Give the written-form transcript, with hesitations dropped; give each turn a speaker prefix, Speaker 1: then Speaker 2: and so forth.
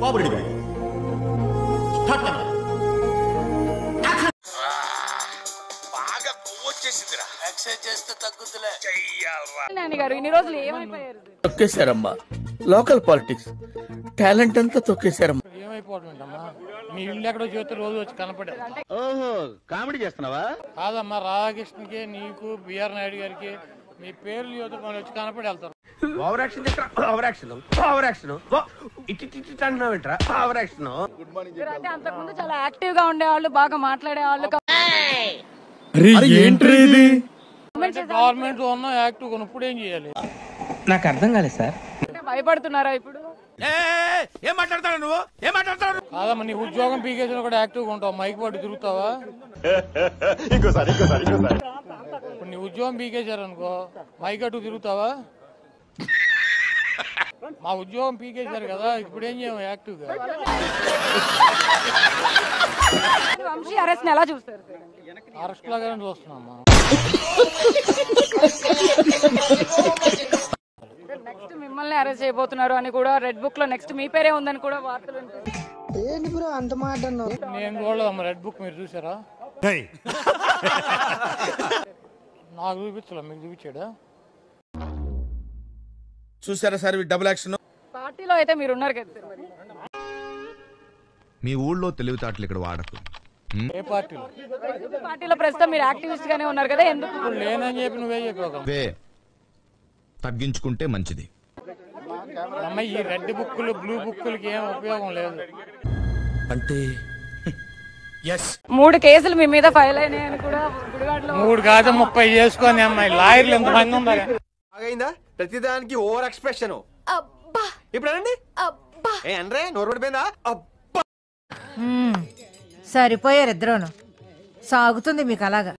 Speaker 1: బాబురెడ్డి గారు start camera
Speaker 2: బాగా కొవ్వు వచ్చేసిందిరా. ఎక్సర్సైజ్ చేస్తే తగ్గుతులే.
Speaker 3: నాన్నగారు ఇన్ని రోజులు ఏమైపోయారు?
Speaker 4: తొక్కేశారమ్మా. లోకల్ పాలిటిక్స్ టాలెంట్ అంతా తొక్కేశారమ్మా.
Speaker 5: ఏమైపోవటమేంటమ్మా, మీ ఇల్లు ఎక్కడో చేస్తే రోజు వచ్చి కనపడే.
Speaker 4: ఓహో, కామెడీ చేస్తున్నావా?
Speaker 5: కాదమ్మా, రాధాకృష్ణకి నీకు బిఆర్ నాయుడు గారికి మీ పేర్లు యువత వచ్చి కనపడి వెళ్తారు.
Speaker 4: Over action over action over action అంటున్నావేంట్రా? Over action.
Speaker 3: అంటే అంతకుముందు చాలా యాక్టివ్ గా ఉండేవాళ్ళు, బాగా మాట్లాడేవాళ్ళు.
Speaker 5: గవర్నమెంట్ ఉన్న యాక్టివ్ గా ఇప్పుడు ఏం చేయాలి?
Speaker 4: నాకు అర్థం కాలేదు సార్.
Speaker 3: భయపడుతున్నారా ఇప్పుడు?
Speaker 2: ఏం మాట్లాడతాడు నువ్వు? ఏం మాట్లాడతాడు?
Speaker 5: కాదమ్మా, నీ ఉద్యోగం పీకేసిన కూడా యాక్టివ్ గా ఉంటావు, మైక్ పట్టు తిరుగుతావా? ఇప్పుడు నీ ఉద్యోగం పీకేశారనుకో, మైక్ అటు తిరుగుతావా? మా ఉద్యోగం పీకేశారు కదా, ఇప్పుడు ఏం చేయము యాక్టివ్ గా.
Speaker 3: వంశీ అరెస్ట్ ఎలా చూస్తారు?
Speaker 5: అరెస్ట్ లాగానే చూస్తున్నామ్మా.
Speaker 3: నెక్స్ట్ మిమ్మల్ని అరెస్ట్ చేయబోతున్నారు అని కూడా రెడ్ బుక్ లో నెక్స్ట్ మీ పేరే ఉందని కూడా వార్తలు వింటున్నాయి.
Speaker 5: నేను చూడలేదమ్మా రెడ్ బుక్, మీరు చూసారా? నాకు చూపించలే, మీకు చూపించాడా?
Speaker 2: చూసారా సార్ డబుల్ యాక్షన్?
Speaker 3: పార్టీలో అయితే మీరు ఉన్నారు కదా సార్, మరి
Speaker 6: మీ ఊళ్ళో తెలివితేటలు ఇక్కడ వాడకు.
Speaker 5: ఏ పార్టీలో?
Speaker 3: పార్టీలో ప్రస్తుతం మీరు యాక్టివిస్ట్ గానే ఉన్నారు కదా, ఎందుకు?
Speaker 5: ఇప్పుడు లేనని చెప్పి నువ్వే చెప్పావు.
Speaker 6: తగ్గించుకుంటే మంచిది.
Speaker 5: అమ్మ, ఈ రెడ్ బుక్కులు బ్లూ బుక్కులకి ఏం ఉపయోగం లేదు.
Speaker 2: అంటే
Speaker 3: 3 కేసులు మీ మీద ఫైల్ అయినాయని కూడా గుడివాడలో.
Speaker 5: 3 కాదు 30 చేసుకొని అమ్మాయి లాయర్లు ఎంతమంది ఉన్నారు?
Speaker 1: అయిందా ప్రతిదానికి ఓవర్ ఎక్స్ప్రెషన్. ఇప్పుడు అనండి ఏ అంటే నోరు పడిపోయిందా?
Speaker 7: సరిపోయారు ఇద్దరును. సాగుతుంది మీకు అలాగా.